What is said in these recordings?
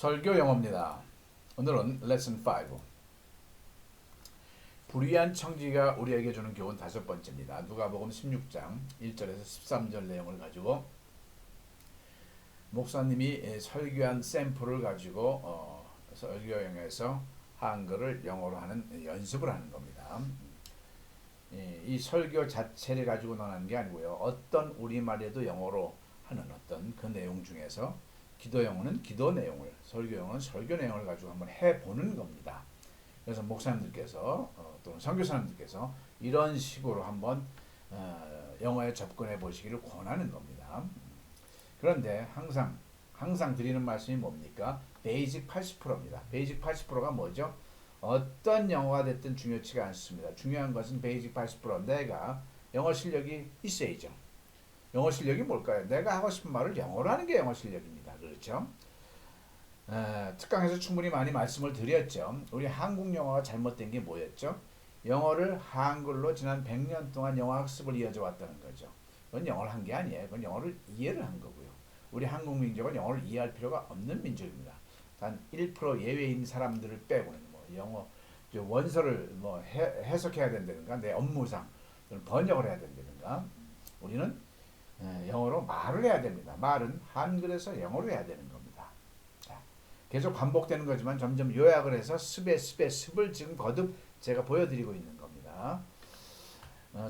설교 영어입니다. 오늘은 레슨 5. 불의한 청지가 우리에게 주는 교훈 5번째입니다. 누가복음 16장 1절에서 13절 내용을 가지고 목사님이 설교한 샘플을 가지고 설교형에서 한글을 영어로 하는 연습을 하는 겁니다. 이 설교 자체를 가지고 논하는 게 아니고요. 어떤 우리말에도 영어로 하는 어떤 그 내용 중에서 기도 영어는 기도 내용을, 설교 영어는 설교 내용을 가지고 한번 해보는 겁니다. 그래서 목사님들께서 또는 선교사님들께서 이런 식으로 한번 영어에 접근해 보시기를 권하는 겁니다. 그런데 항상 드리는 말씀이 뭡니까? 베이직 80%입니다. 베이직 80%가 뭐죠? 어떤 영어가 됐든 중요치가 않습니다. 중요한 것은 베이직 80%. 내가 영어 실력이 있어야죠. 영어 실력이 뭘까요? 내가 하고 싶은 말을 영어로 하는 게 영어 실력입니다. 그렇죠? 특강에서 충분히 많이 말씀을 드렸죠. 우리 한국 영어가 잘못된 게 뭐였죠? 영어를 한글로 지난 100년 동안 영어 학습을 이어져 왔다는 거죠. 그건 영어를 한 게 아니에요. 그건 영어를 이해를 한 거고요. 우리 한국 민족은 영어를 이해할 필요가 없는 민족입니다. 단 1% 예외인 사람들을 빼고는 영어 원서를 해석해야 된다든가 내 업무상 번역을 해야 된다든가 우리는 영어로 말을 해야 됩니다. 말은 한글에서 영어로 해야 되는 겁니다. 자, 계속 반복되는 거지만 점점 요약을 해서 습을 지금 거듭 제가 보여드리고 있는 겁니다.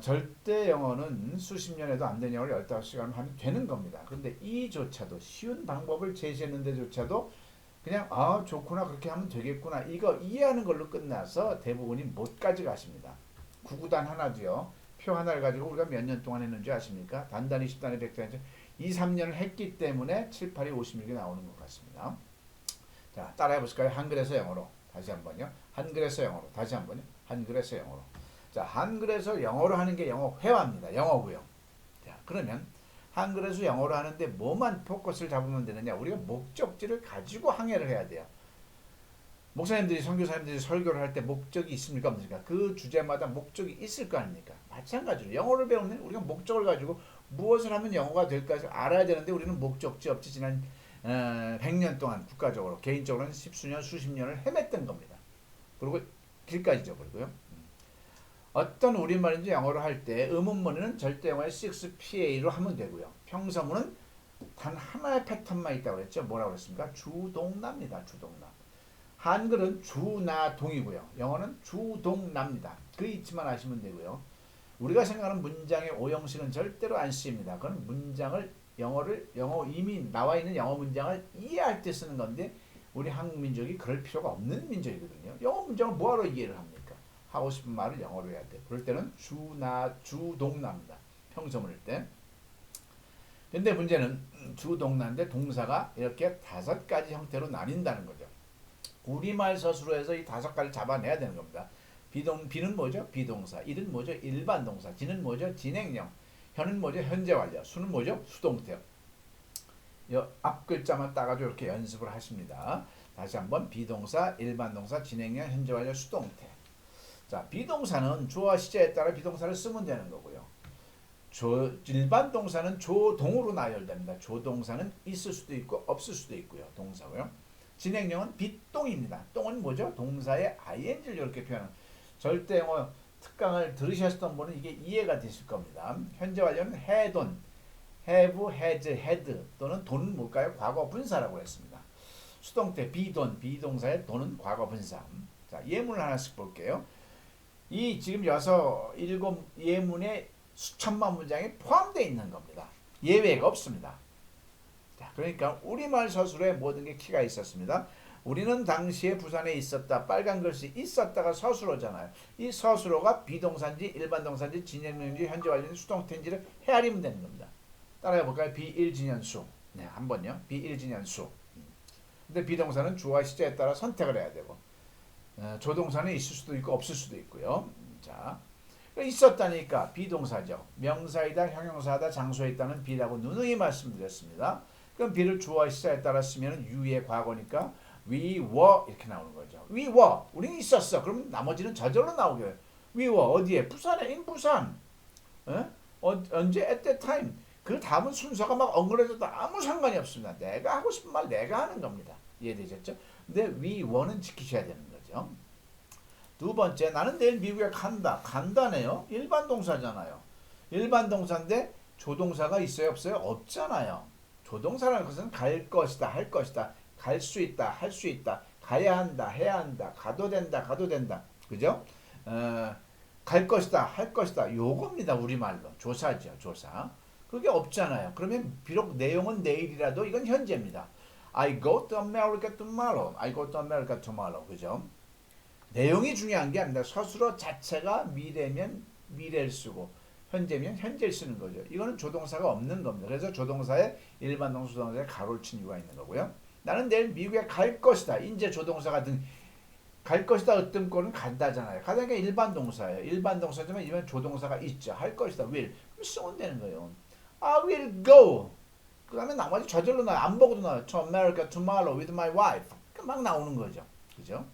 절대 영어는 수십 년에도 안 되는 영어를 15시간 하면 되는 겁니다. 그런데 이조차도 쉬운 방법을 제시했는데조차도 그냥 좋구나 그렇게 하면 되겠구나 이거 이해하는 걸로 끝나서 대부분이 못 가져가십니다. 구구단 하나도요. 표 하나를 가지고 우리가 몇 년 동안 했는지 아십니까? 단단히 10단에 100단에 2, 3년을 했기 때문에 7, 8이 56이 나오는 것 같습니다. 자, 따라해 보실까요? 한글에서 영어로 다시 한번요. 한글에서 영어로 다시 한번요. 한글에서 영어로. 자, 한글에서 영어로 하는 게 영어 회화입니다. 영어고요. 자, 그러면 한글에서 영어로 하는데 뭐만 포커스를 잡으면 되느냐? 우리가 목적지를 가지고 항해를 해야 돼요. 목사님들이 선교사님들이 설교를 할 때 목적이 있습니까? 없습니까? 그 주제마다 목적이 있을 거 아닙니까? 마찬가지로 영어를 배우는 우리가 목적을 가지고 무엇을 하면 영어가 될까 알아야 되는데 우리는 목적지 없이 지난 100년 동안 국가적으로 개인적으로는 십수년 수십 년을 헤맸던 겁니다. 그리고 길까지 잊어버리고요. 어떤 우리말인지 영어로 할 때 의문문은 절대 영어의 6PA로 하면 되고요. 평서문은 단 하나의 패턴만 있다고 그랬죠. 뭐라고 그랬습니까? 주동나입니다. 주동나. 한글은 주나동이고요. 영어는 주동나입니다. 그 잊지만 하시면 되고요. 우리가 생각하는 문장의 오형식은 절대로 안 쓰입니다. 그건 문장을 영어 이미 나와 있는 영어 문장을 이해할 때 쓰는 건데 우리 한국 민족이 그럴 필요가 없는 민족이거든요. 영어 문장을 뭐하러 이해를 합니까? 하고 싶은 말을 영어로 해야 돼. 그럴 때는 주동나입니다. 평소문일 때. 근데 문제는 주동나인데 동사가 이렇게 5가지 형태로 나뉜다는 거죠. 우리말 서술어에서 이 5가지를 잡아내야 되는 겁니다. 비는 뭐죠? 비동사. 일은 뭐죠? 일반 동사. 지는 뭐죠? 진행형. 현은 뭐죠? 현재 완료. 수는 뭐죠? 수동태. 앞 글자만 따가지고 이렇게 연습을 하십니다. 다시 한번 비동사, 일반 동사, 진행형, 현재 완료, 수동태. 자, 비동사는 주어와 시제에 따라 비동사를 쓰면 되는 거고요. 일반 동사는 조동으로 나열됩니다. 조동사는 있을 수도 있고 없을 수도 있고요. 동사고요. 진행형은 비동입니다. 동은 뭐죠? 동사의 ing를 이렇게 표현하는 절대 영어 특강을 들으셨던 분은 이게 이해가 되실 겁니다. 현재 완료는 had on, have, has, had 또는 돈은 뭘까요? 과거 분사라고 했습니다. 수동태 비돈, 비동사의 돈은 과거 분사. 자, 예문을 하나씩 볼게요. 이 지금 7 예문에 수천만 문장이 포함되어 있는 겁니다. 예외가 없습니다. 자, 그러니까 우리말 서술에 모든 게 키가 있었습니다. 우리는 당시에 부산에 있었다. 빨간 글씨 있었다가 서술어잖아요. 이 서술어가 비동사인지 일반 동사인지 진행형인지 현재 완료인지 수동태인지를 헤아리면 되는 겁니다. 따라해 볼까요? 비일진연수. 네, 한번요. 비일진연수. 근데 비동사는 주어와 시제에 따라 선택을 해야 되고 조동사는 있을 수도 있고 없을 수도 있고요. 자, 있었다니까 비동사죠. 명사이다, 형용사다, 장소에 있다는 비라고 누누이 말씀드렸습니다. 그럼 비를 주어와 시제에 따라 쓰면 유의 과거니까 we were 이렇게 나오는 거죠. we were 우리는 있었어. 그럼 나머지는 저절로 나오게 해요. we were 어디에? 부산에. in 부산. 언제? at that time. 그 다음은 순서가 막 엉그러져도 아무 상관이 없습니다. 내가 하고 싶은 말 내가 하는 겁니다. 이해되셨죠? 근데 we were는 지키셔야 되는 거죠. 두 번째, 나는 내일 미국에 간다. 간다네요. 일반 동사잖아요. 일반 동사인데 조동사가 있어요, 없어요? 없잖아요. 조동사라는 것은 갈 것이다, 할 것이다, 갈 수 있다, 할 수 있다, 가야 한다, 해야 한다, 가도 된다, 가도 된다. 그죠? 갈 것이다, 할 것이다. 요겁니다, 우리말로. 조사죠, 조사. 그게 없잖아요. 그러면 비록 내용은 내일이라도 이건 현재입니다. I go to America tomorrow. I go to America tomorrow. 그죠? 내용이 중요한 게 아니라 서술어 자체가 미래면 미래를 쓰고 현재면 현재를 쓰는 거죠. 이거는 조동사가 없는 겁니다. 그래서 조동사에 일반 동사 조동사에 가로를 친 이유가 있는 거고요. 나는 내일 미국에 갈 것이다. 이제 조동사가 갈 것이다 어떤 거는 간다잖아요. 가다는 게 일반 동사예요. 일반 동사지만 이번 조동사가 있죠. 할 것이다. will. 그럼 쓰면 되는 거예요. I will go. 그 다음에 나머지 저절로 나와요. 안 보고도 나와요. To America tomorrow with my wife. 막 나오는 거죠. 그죠?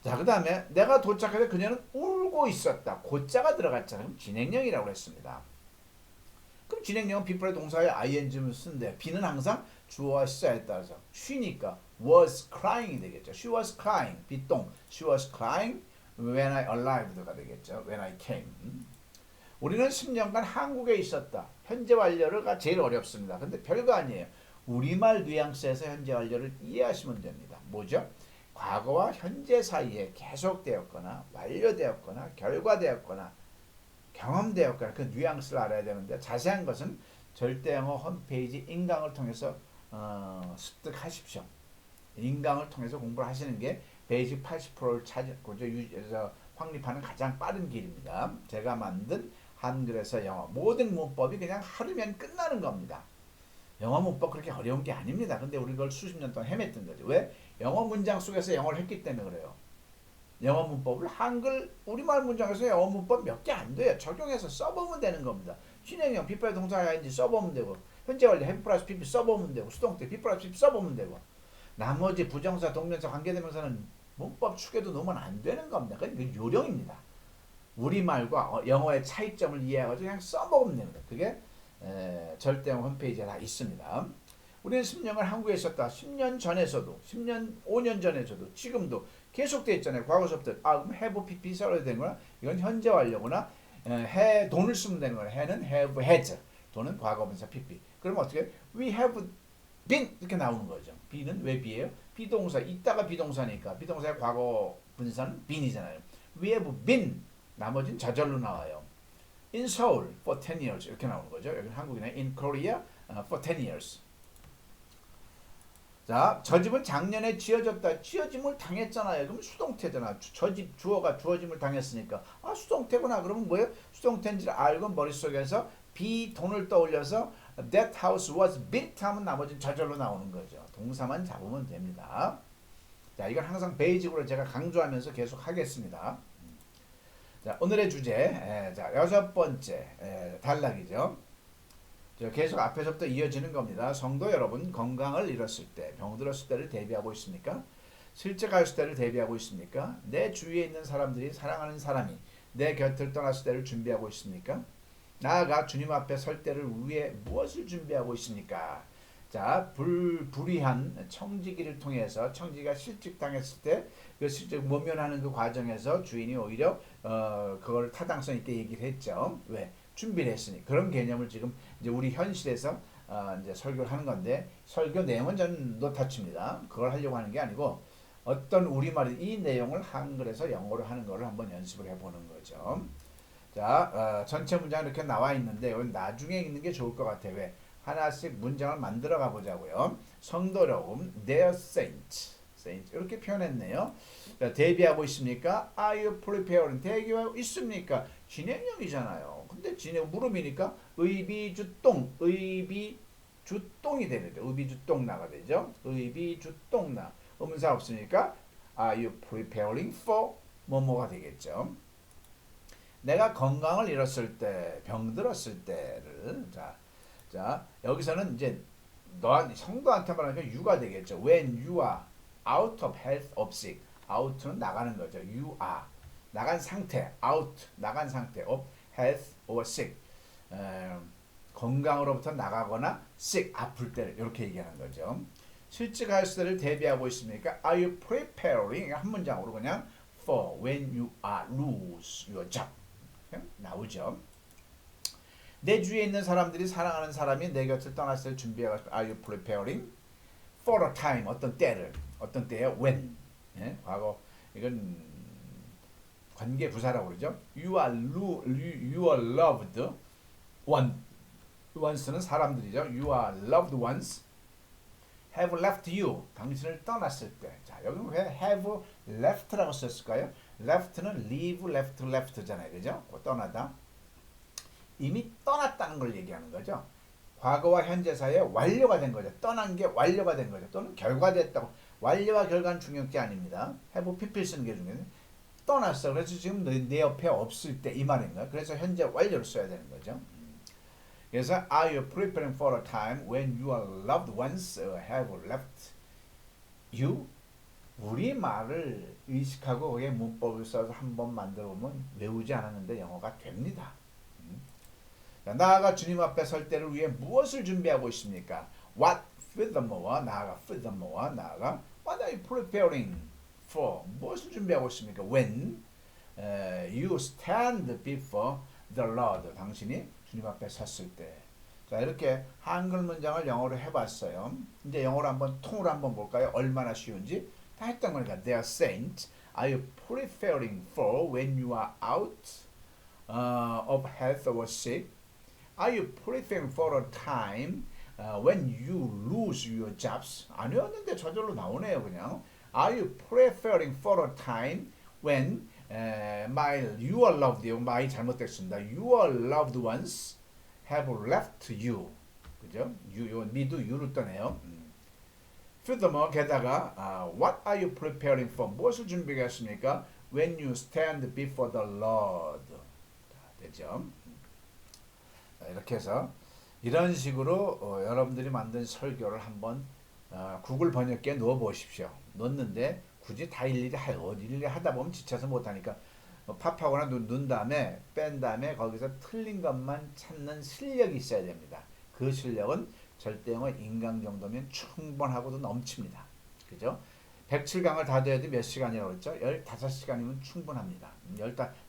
자, 그 다음에 내가 도착해서 그녀는 울고 있었다. 고자가 들어갔잖아요. 그럼 진행형이라고 했습니다. 그럼 진행형은 비플의 동사에 ing를 쓴대. be는 항상 주어와 시자에 따라서 쉬니까 was crying이 되겠죠. She was crying. 비동. She was crying when I arrived가 되겠죠. When I came. 우리는 10년간 한국에 있었다. 현재 완료가 제일 어렵습니다. 근데 별거 아니에요. 우리말 뉘앙스에서 현재 완료를 이해하시면 됩니다. 뭐죠? 과거와 현재 사이에 계속되었거나 완료되었거나 결과되었거나 경험되었거나 그 뉘앙스를 알아야 되는데 자세한 것은 절대영어 홈페이지 인강을 통해서 습득하십시오. 인강을 통해서 공부를 하시는 게 베이직 80%를 확립하는 가장 빠른 길입니다. 제가 만든 한글에서 영어 모든 문법이 그냥 하루면 끝나는 겁니다. 영어 문법 그렇게 어려운 게 아닙니다. 근데 우리 그걸 수십 년 동안 헤맸던 거죠. 왜? 영어 문장 속에서 영어를 했기 때문에 그래요. 영어 문법을 한글 우리말 문장에서 영어 문법 몇 개 안 돼요. 적용해서 써보면 되는 겁니다. 진행형 비프라스 동사가 인지 써보면 되고 현재 완료 have 플러스 PP 써보면 되고 수동태 B 플러스 PP 써보면 되고 나머지 부정사 동명사 관계대명사는 문법 축에도 넣으면 안 되는 겁니다. 그건 요령입니다. 우리말과 영어의 차이점을 이해하고 그냥 써먹으면 됩니다. 그게 절대영 홈페이지에 다 있습니다. 우리는 10년을 한국에 있었다. 10년 전에서도 10년 5년 전에서도 지금도 계속되어 있잖아요. 과거서부터 그럼 have pp 써야 되는 거나 이건 현재 완료구나. 돈을 쓰면 되는 거나 해는 have had 돈은 과거분사 pp. 그럼 어떻게 we have been 이렇게 나오는 거죠. be는 왜 be예요? 비동사 있다가 비동사니까 비동사의 과거 분사는 been이잖아요. we have been 나머지는 저절로 나와요. In Seoul for 10 years 이렇게 나오는 거죠. 여기 한국이네. In Korea for 10 years. 자, 저 집은 작년에 지어졌다. 지어짐을 당했잖아요. 그럼 수동태잖아. 저 집 주어가 주어짐을 당했으니까 수동태구나. 그러면 뭐예요? 수동태인지를 알고 머릿속에서 돈을 떠올려서 that house was built 하면 나머지는 저절로 나오는 거죠. 동사만 잡으면 됩니다. 자, 이건 항상 베이직으로 제가 강조하면서 계속 하겠습니다. 자, 오늘의 주제, 자, 6번째 단락이죠. 계속 앞에서부터 이어지는 겁니다. 성도 여러분, 건강을 잃었을 때, 병들었을 때를 대비하고 있습니까? 실직했을 때를 대비하고 있습니까? 내 주위에 있는 사람들이 사랑하는 사람이 내 곁을 떠났을 때를 준비하고 있습니까? 나아가 주님 앞에 설 때를 위해 무엇을 준비하고 있습니까? 자, 불의한 청지기를 통해서 청지기가 실직당했을 때 그 실직 모면하는 그 과정에서 주인이 오히려 그걸 타당성 있게 얘기를 했죠. 왜? 준비를 했으니 그런 개념을 지금 이제 우리 현실에서 이제 설교를 하는 건데 설교 내용은 저는 노타치입니다. 그걸 하려고 하는 게 아니고 어떤 우리말이 이 내용을 한글에서 영어로 하는 걸 한번 연습을 해보는 거죠. 자, 전체 문장 이렇게 나와 있는데 이건 나중에 읽는 게 좋을 것 같아요. 왜? 하나씩 문장을 만들어 가보자고요. 성도 여러분, their saints 이렇게 표현했네요. 자, 대비하고 있습니까? Are you preparing? 대비하고 있습니까? 진행형이잖아요. 근데 물음이니까 의비주동, 의비주동이 되죠. 의비주동 나가 되죠. 의비주동 나. 음사 없으니까 Are you preparing for 뭐뭐가 되겠죠. 내가 건강을 잃었을 때, 병들었을 때를 자 여기서는 이제 성도한테 말하니까 you가 되겠죠. When you are out of health or sick. out는 나가는 거죠. you are 나간 상태, out 나간 상태 of health or sick. 건강으로부터 나가거나 sick 아플 때를 이렇게 얘기하는 거죠. 실직할 때를 대비하고 있습니까? Are you preparing? 한 문장으로 그냥 for when you are lose your job. 나오죠. 내 주위에 있는 사람들이 사랑하는 사람이 내 곁을 떠났을 때 준비하고 있습니다. Are you preparing for a time? 어떤 때를. 어떤 때예요? When. 예? 과거. 이건 관계 부사라고 그러죠. You are loved one. ones는 사람들이죠. You are loved ones have left you. 당신을 떠났을 때. 자, 여기는 왜 have left라고 썼을까요? left는 leave, left잖아요. 그죠? 떠나다. 이미 떠났다는 걸 얘기하는 거죠. 과거와 현재 사이에 완료가 된 거죠. 떠난 게 완료가 된 거죠. 또는 결과됐다고. 완료와 결과는 중요한 게 아닙니다. have PP 쓰는 게 중요해요. 떠났어. 그래서 지금 내 옆에 없을 때 이 말인가요? 그래서 현재 완료를 써야 되는 거죠. 그래서 Are you preparing for a time when your loved ones have left you? 우리 말을 의식하고 거기에 문법을 써서 한번 만들어 보면 외우지 않았는데 영어가 됩니다. 자, 나아가 주님 앞에 설 때를 위해 무엇을 준비하고 있습니까? What furthermore, 나아가 furthermore, 나아가 What are you preparing for? 무엇을 준비하고 있습니까? When you stand before the Lord, 당신이 주님 앞에 섰을 때. 자, 이렇게 한글 문장을 영어로 해봤어요. 이제 영어로 한번 통으로 한번 볼까요? 얼마나 쉬운지. 다 했던 거니까. Dear saint, are you preparing for when you are out of health or sick? Are you preparing for a time when you lose your jobs? 아니었는데 저절로 나오네요, 그냥. Are you preparing for a time when your loved, my 잘못됐습니다. Your loved ones have left you. 그죠? me도 you로 떠네요. Furthermore, 게다가 what are you preparing for? 무엇을 준비하겠습니까? When you stand before the Lord. 되죠? 이렇게 해서 이런 식으로 여러분들이 만든 설교를 한번 구글 번역기에 넣어 보십시오. 넣었는데 굳이 다 일일이 하다 보면 지쳐서 못하니까 팝하거나 넣은 다음에 뺀 다음에 거기서 틀린 것만 찾는 실력이 있어야 됩니다. 그 실력은 절대영어 인강 정도면 충분하고도 넘칩니다. 그죠? 107강을 다 더해도 몇 시간이라고 했죠? 15시간이면 충분합니다.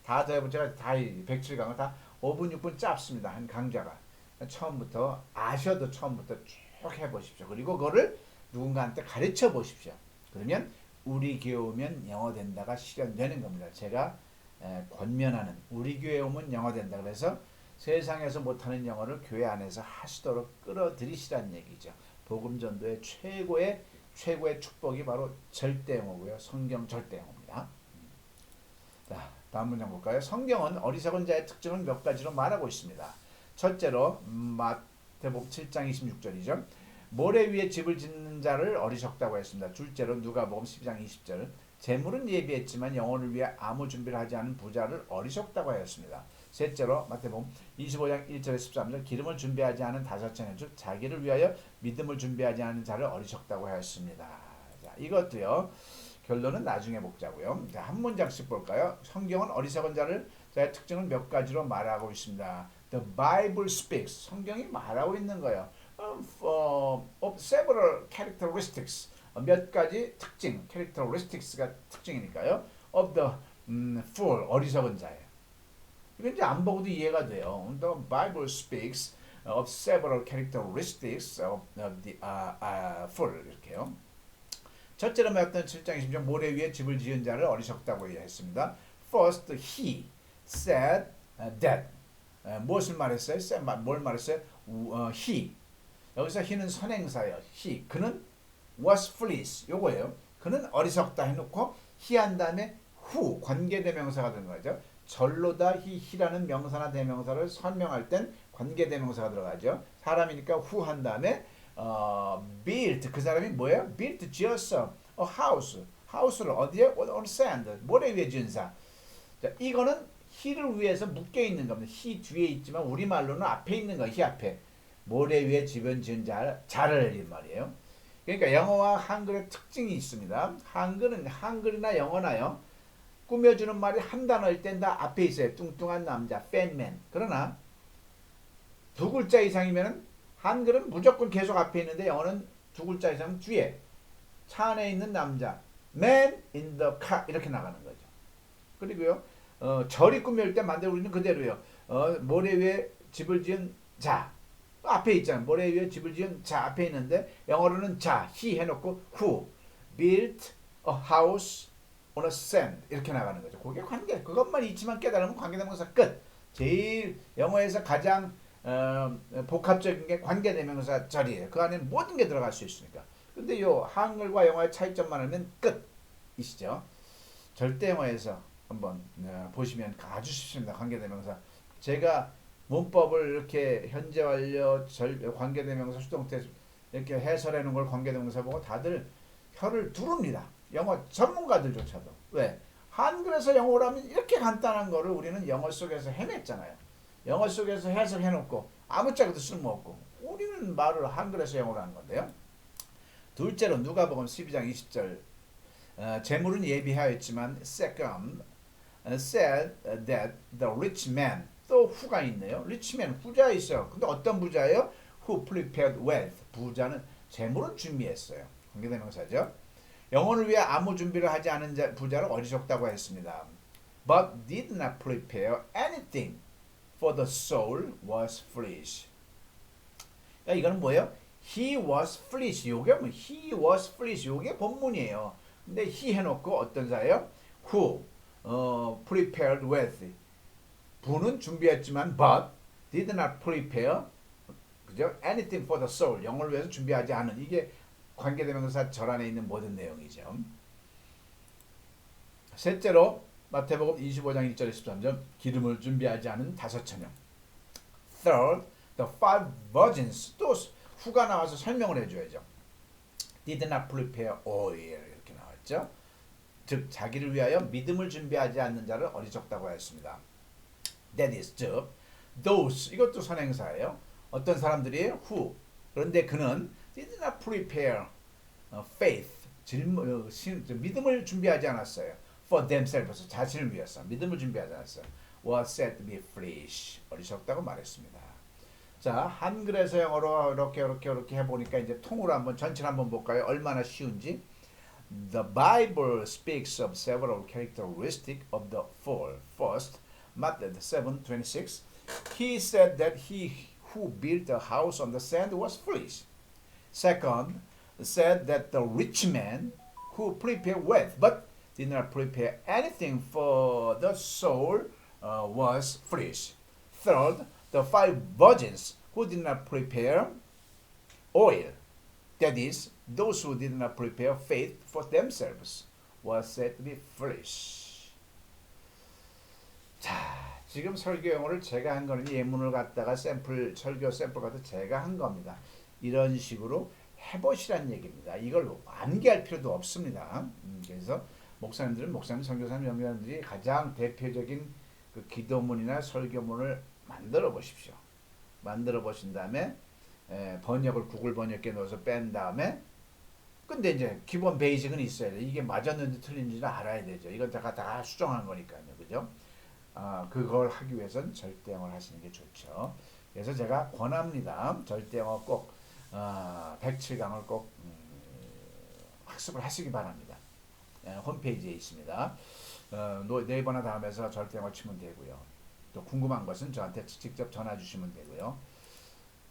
다 더해보면 제가 다 107강을 다 5분, 6분 짧습니다. 한 강좌가. 처음부터 아셔도 처음부터 쭉 해보십시오. 그리고 그거를 누군가한테 가르쳐 보십시오. 그러면 우리 교회 오면 영어 된다가 실현되는 겁니다. 제가 권면하는 우리 교회 오면 영어 된다. 그래서 세상에서 못하는 영어를 교회 안에서 하시도록 끌어들이시라는 얘기죠. 복음 전도의 최고의 축복이 바로 절대 영어고요. 성경 절대 영어입니다. 자, 다음 문장 볼까요? 성경은 어리석은 자의 특징을 몇 가지로 말하고 있습니다. 첫째로 마태복음 7장 26절이죠. 모래 위에 집을 짓는 자를 어리석다고 했습니다. 둘째로 누가복음 12장 20절. 재물은 예비했지만 영혼을 위해 아무 준비를 하지 않은 부자를 어리석다고 하였습니다. 셋째로 마태복음 25장 1절에 13절. 기름을 준비하지 않은 다섯째는 즉 자기를 위하여 믿음을 준비하지 않은 자를 어리석다고 하였습니다. 자, 이것도요. 결론은 나중에 보자고요. 자, 한 문장씩 볼까요? 성경은 어리석은 자의 특징을 몇 가지로 말하고 있습니다. The Bible speaks. 성경이 말하고 있는 거예요. Of several characteristics. 몇 가지 특징, characteristics가 특징이니까요. Of the fool. 어리석은 자예요. 이건 이제 안 보고도 이해가 돼요. The Bible speaks of several characteristics of the fool. 이렇게요. 첫째로 말했던 7장 20절 모래 위에 집을 지은 자를 어리석다고 했습니다. First, he said that. 무엇을 말했어요? 뭘 말했어요? he. 여기서 he는 선행사예요. he. 그는 was foolish. 요거예요. 그는 어리석다 해놓고 he 한 다음에 who. 관계대명사가 되는 거죠. 절로다 he라는 명사나 대명사를 설명할 땐 관계대명사가 들어가죠. 사람이니까 who 한 다음에 built. 그 사람이 뭐예요? built. 지었어. a house. house를 어디에? on sand. 모래 위에 지은 사. 자, 이거는 he를 위해서 묶여 있는 겁니다. he 뒤에 있지만 우리말로는 앞에 있는 거. he 앞에. 모래 위에 집은 지은 자를 이 말이에요. 그러니까 영어와 한글의 특징이 있습니다. 한글이나 영어나요. 꾸며주는 말이 한 단어일 땐 다 앞에 있어요. 뚱뚱한 남자, 팬맨. 그러나 두 글자 이상이면은 한글은 무조건 계속 앞에 있는데 영어는 두 글자 이상 뒤에 차 안에 있는 남자 man in the car 이렇게 나가는 거죠. 그리고요 절이 꾸밀 때 만들고 있는 그대로요. 모래 위에 집을 지은 자 앞에 있잖아요. 모래 위에 집을 지은 자 앞에 있는데 영어로는 자 he 해놓고 who built a house on a sand 이렇게 나가는 거죠. 그게 관계 그것만 잊지만 깨달으면 관계대명사 끝. 제일 영어에서 가장 복합적인 게 관계대명사 절이에요. 그 안에 모든 게 들어갈 수 있으니까. 근데 요 한글과 영어의 차이점만 알면 끝이시죠. 절대 영어에서 한번 보시면 아주 쉽습니다. 관계대명사. 제가 문법을 이렇게 현재 완료, 관계대명사, 수동태 이렇게 해설해 놓은 걸 관계대명사 보고 다들 혀를 두릅니다. 영어 전문가들조차도. 왜? 한글에서 영어로 하면 이렇게 간단한 거를 우리는 영어 속에서 해냈잖아요. 영어 속에서 해석해 놓고 아무짝에도 쓸모없고 우리는 말을 한글에서 영어로 하는 건데요. 둘째로 누가복음 12장 20절 재물은 예비하였지만 second said that the rich man 또 후가 있네요. rich man 부자 있어요. 근데 어떤 부자예요? who prepared wealth 부자는 재물은 준비했어요. 관계대명사죠. 영혼을 위해 아무 준비를 하지 않은 부자를 어리석다고 했습니다. But did not prepare anything for the soul was foolish. 그러니까 이거는 뭐예요? He was foolish. 요게 뭐 he was foolish. 요게 본문이에요. 근데 he 해놓고 어떤 자예요? Who prepared wealth. 부는 준비했지만 but did not prepare 그죠? anything for the soul. 영혼을 위해서 준비하지 않은 이게 관계대명사 절 안에 있는 모든 내용이죠. 셋째로 마태복음 25장 1절 13절 기름을 준비하지 않은 다섯 처녀. Third, the five virgins. 또 후가 나와서 설명을 해줘야죠. Did not prepare oil 이렇게 나왔죠. 즉 자기를 위하여 믿음을 준비하지 않는 자를 어리석다고 하였습니다. That is 즉 those 이것도 선행사예요. 어떤 사람들이에요? Who 그런데 그는 did not prepare faith 믿음을 준비하지 않았어요. For themselves 자신을 위해서 믿음을 준비하지 않았어요. Was said to be foolish 어리석다고 말했습니다. 자 한글에서 영어로 이렇게 해보니까 이제 통으로 한번 전체를 한번 볼까요? 얼마나 쉬운지. The Bible speaks of several characteristics of the fall. First, Matthew 7:26. He said that he who built a house on the sand was foolish. Second, said that the rich man who prepared wealth but did not prepare anything for the soul was foolish. Third, the five virgins who did not prepare oil, that is, those who did not prepare faith for themselves, was said to be foolish. 자, 지금 설교 용어를 제가 한 거는 예문을 갖다가 설교 샘플 갖다 제가 한 겁니다. 이런 식으로 해보시란 얘기입니다. 이걸 완기할 필요도 없습니다. 그래서 목사님, 선교사님, 연구자들이 가장 대표적인 그 기도문이나 설교문을 만들어 보십시오. 만들어 보신 다음에 번역을 구글 번역기에 넣어서 뺀 다음에 근데 이제 기본 베이직은 있어야 돼. 이게 맞았는지 틀린지를 알아야 되죠. 이건 다 수정한 거니까요. 그죠? 그걸 하기 위해서는 절대영어를 하시는 게 좋죠. 그래서 제가 권합니다. 절대영어 꼭 107강을 꼭 학습을 하시기 바랍니다. 홈페이지에 있습니다. 네이버나 다음에서 절대영어 치면 되고요. 또 궁금한 것은 저한테 직접 전화 주시면 되고요.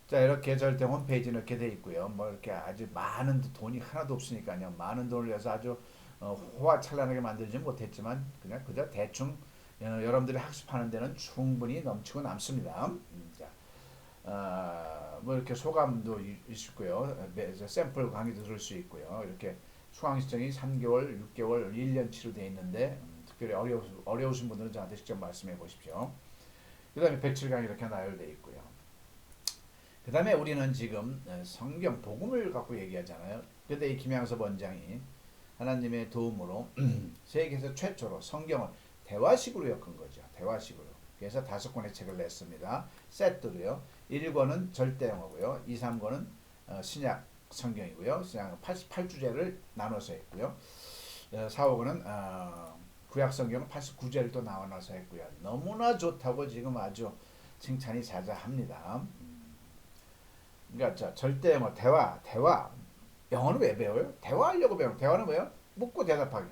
자 이렇게 절대영어 홈페이지는 이렇게 돼 있고요. 뭐 이렇게 아주 많은 돈이 하나도 없으니까요. 많은 돈을 내서 아주 호화찬란하게 만들지 못했지만 그냥 그저 대충 여러분들이 학습하는 데는 충분히 넘치고 남습니다. 뭐 이렇게 소감도 있고요. 샘플 강의도 들을 수 있고요. 이렇게 수강 시청이 3개월, 6개월, 1년치로 되어 있는데 특별히 어려우신 분들은 저한테 직접 말씀해 보십시오. 그 다음에 107강이 이렇게 나열되어 있고요. 그 다음에 우리는 지금 성경 복음을 갖고 얘기하잖아요. 그런데 이 김양섭 원장이 하나님의 도움으로 세계에서 최초로 성경을 대화식으로 엮은 거죠. 대화식으로. 그래서 5권의 책을 냈습니다. 세트로요. 1권은 절대영어고요. 2, 3권은 신약 성경이고요. 신약 88주제를 나눠서 했고요. 4, 5권은 구약 성경은 89제를 또 나눠서 했고요. 너무나 좋다고 지금 아주 칭찬이 자자합니다. 그러니까 절대영어 대화 영어는 왜 배워요? 대화하려고 배워요. 대화는 뭐예요? 묻고 대답하기.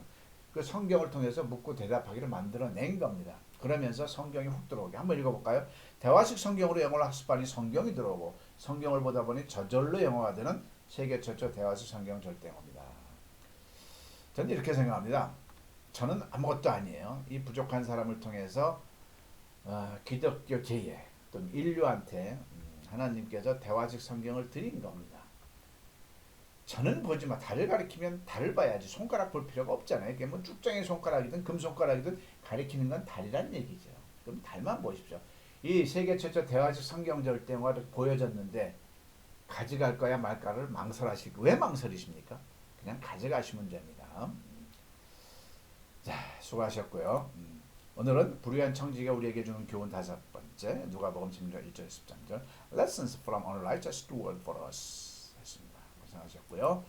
그 성경을 통해서 묻고 대답하기를 만들어낸 겁니다. 그러면서 성경이 훅 들어오게. 한번 읽어볼까요? 대화식 성경으로 영어를 학습하니 성경이 들어오고 성경을 보다 보니 저절로 영어가 되는 세계 최초 대화식 성경 절대어입니다. 저는 이렇게 생각합니다. 저는 아무것도 아니에요. 이 부족한 사람을 통해서 기독교계에 또 인류한테 하나님께서 대화식 성경을 드린 겁니다. 저는 보지만 달을 가리키면 달을 봐야지 손가락 볼 필요가 없잖아요. 이게 뭐 쭉정이 손가락이든 금손가락이든 가리키는 건 달이란 얘기죠. 그럼 달만 보십시오. 이 세계 최초 대화식 성경 절대화를 보여줬는데 가져갈 거야 말까를 망설하시고 왜 망설이십니까? 그냥 가져가시면 됩니다. 자, 수고하셨고요. 오늘은 불의한 청지가 우리에게 주는 교훈 5번째 누가복음 16절 1절 13절 Lessons from unrighteous steward for us 했습니다. 고생하셨고요.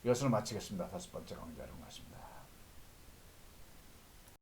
이것을 마치겠습니다. 5번째 강좌를 마칩니다.